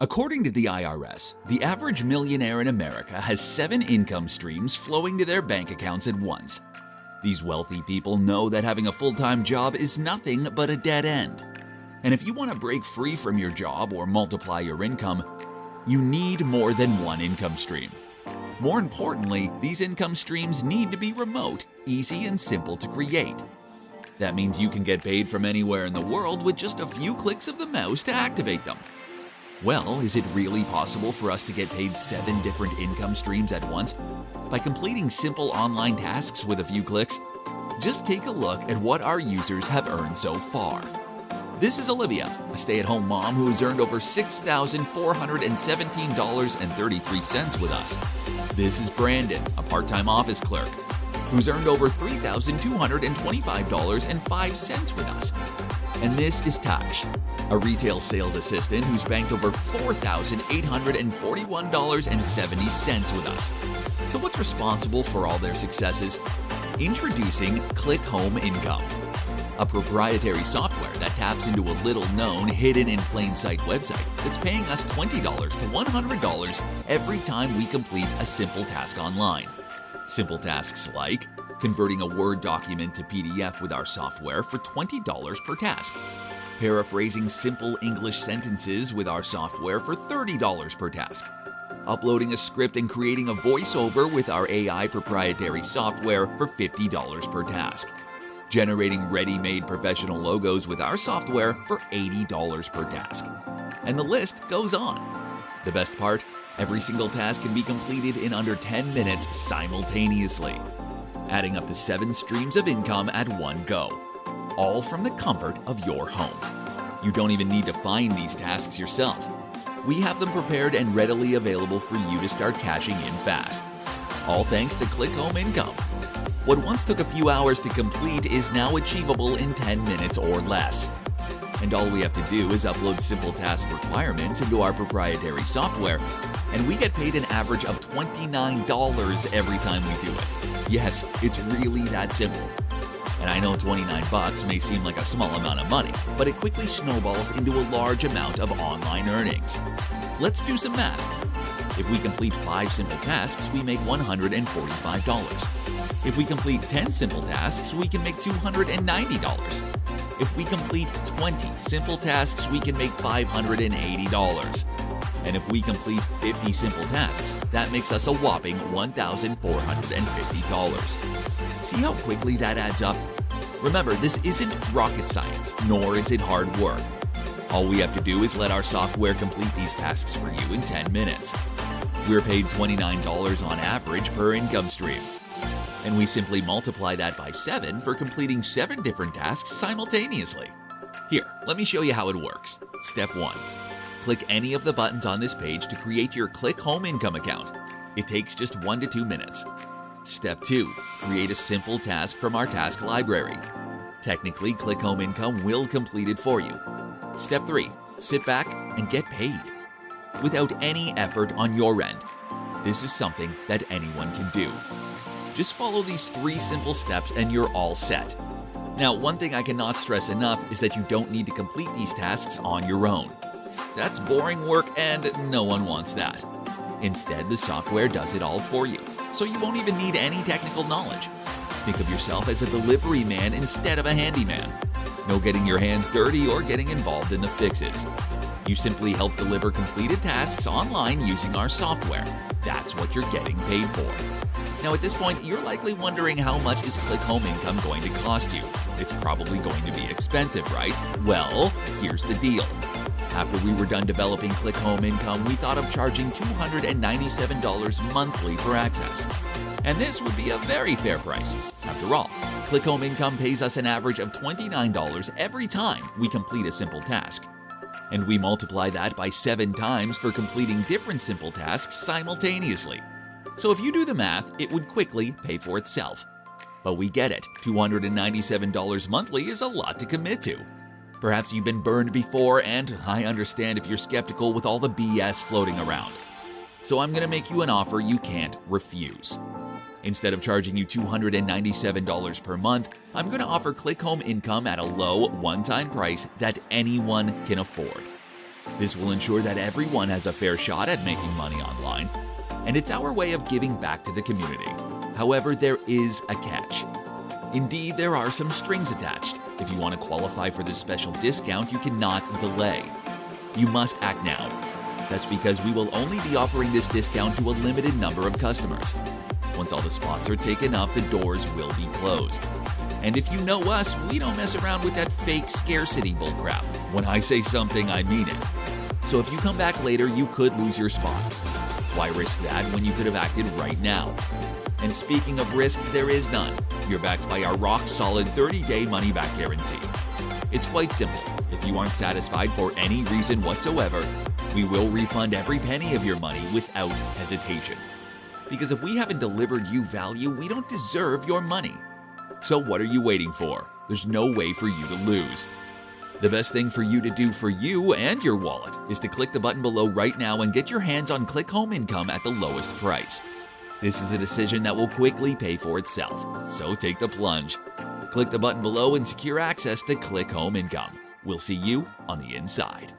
According to the IRS, the average millionaire in America has 7 income streams flowing to their bank accounts at once. These wealthy people know that having a full-time job is nothing but a dead end. And if you want to break free from your job or multiply your income, you need more than one income stream. More importantly, these income streams need to be remote, easy, and simple to create. That means you can get paid from anywhere in the world with just a few clicks of the mouse to activate them. Well, is it really possible for us to get paid 7 different income streams at once by completing simple online tasks with a few clicks? Just take a look at what our users have earned so far. This is Olivia, a stay-at-home mom who has earned over $6,417.33 with us. This is Brandon, a part-time office clerk, who's earned over $3,225.05 with us. And this is Tash, a retail sales assistant who's banked over $4,841.70 with us. So what's responsible for all their successes? Introducing Click Home Income, a proprietary software that taps into a little-known, hidden-in-plain-sight website that's paying us $20 to $100 every time we complete a simple task online. Simple tasks like converting a Word document to PDF with our software for $20 per task, paraphrasing simple English sentences with our software for $30 per task, uploading a script and creating a voiceover with our AI proprietary software for $50 per task, generating ready-made professional logos with our software for $80 per task. And the list goes on. The best part? Every single task can be completed in under 10 minutes simultaneously, adding up to 7 streams of income at one go, all from the comfort of your home. You don't even need to find these tasks yourself. We have them prepared and readily available for you to start cashing in fast. All thanks to Click Home Income. What once took a few hours to complete is now achievable in 10 minutes or less. And all we have to do is upload simple task requirements into our proprietary software, and we get paid an average of $29 every time we do it. Yes, it's really that simple. And I know $29 may seem like a small amount of money, but it quickly snowballs into a large amount of online earnings. Let's do some math. If we complete 5 simple tasks, we make $145. If we complete 10 simple tasks, we can make $290. If we complete 20 simple tasks, we can make $580. And if we complete 50 simple tasks, that makes us a whopping $1,450. See how quickly that adds up? Remember, this isn't rocket science, nor is it hard work. All we have to do is let our software complete these tasks for you in 10 minutes. We're paid $29 on average per income stream. And we simply multiply that by 7 for completing 7 different tasks simultaneously. Here, let me show you how it works. Step 1. Click any of the buttons on this page to create your Click Home Income account. It takes just 1 to 2 minutes. Step 2. Create a simple task from our task library. Technically, Click Home Income will complete it for you. Step 3. Sit back and get paid, without any effort on your end. This is something that anyone can do. Just follow these 3 simple steps and you're all set. Now, one thing I cannot stress enough is that you don't need to complete these tasks on your own. That's boring work and no one wants that. Instead, the software does it all for you, so you won't even need any technical knowledge. Think of yourself as a delivery man instead of a handyman. No getting your hands dirty or getting involved in the fixes. You simply help deliver completed tasks online using our software. That's what you're getting paid for. Now at this point, you're likely wondering how much is Click Home Income going to cost you? It's probably going to be expensive, right? Well, here's the deal. After we were done developing Click Home Income, we thought of charging $297 monthly for access. And this would be a very fair price. After all, Click Home Income pays us an average of $29 every time we complete a simple task. And we multiply that by 7 times for completing different simple tasks simultaneously. So if you do the math, it would quickly pay for itself. But we get it, $297 monthly is a lot to commit to. Perhaps you've been burned before, and I understand if you're skeptical with all the BS floating around. So I'm going to make you an offer you can't refuse. Instead of charging you $297 per month, I'm going to offer Click Home Income at a low, one-time price that anyone can afford. This will ensure that everyone has a fair shot at making money online, and it's our way of giving back to the community. However, there is a catch. Indeed, there are some strings attached. If you want to qualify for this special discount, you cannot delay. You must act now. That's because we will only be offering this discount to a limited number of customers. Once all the spots are taken up, the doors will be closed. And if you know us, we don't mess around with that fake scarcity bullcrap. When I say something, I mean it. So if you come back later, you could lose your spot. Why risk that when you could have acted right now? And speaking of risk, there is none. You're backed by our rock-solid 30-day money-back guarantee. It's quite simple. If you aren't satisfied for any reason whatsoever, we will refund every penny of your money without hesitation. Because if we haven't delivered you value, we don't deserve your money. So what are you waiting for? There's no way for you to lose. The best thing for you to do for you and your wallet is to click the button below right now and get your hands on Click Home Income at the lowest price. This is a decision that will quickly pay for itself, so take the plunge. Click the button below and secure access to Click Home Income. We'll see you on the inside.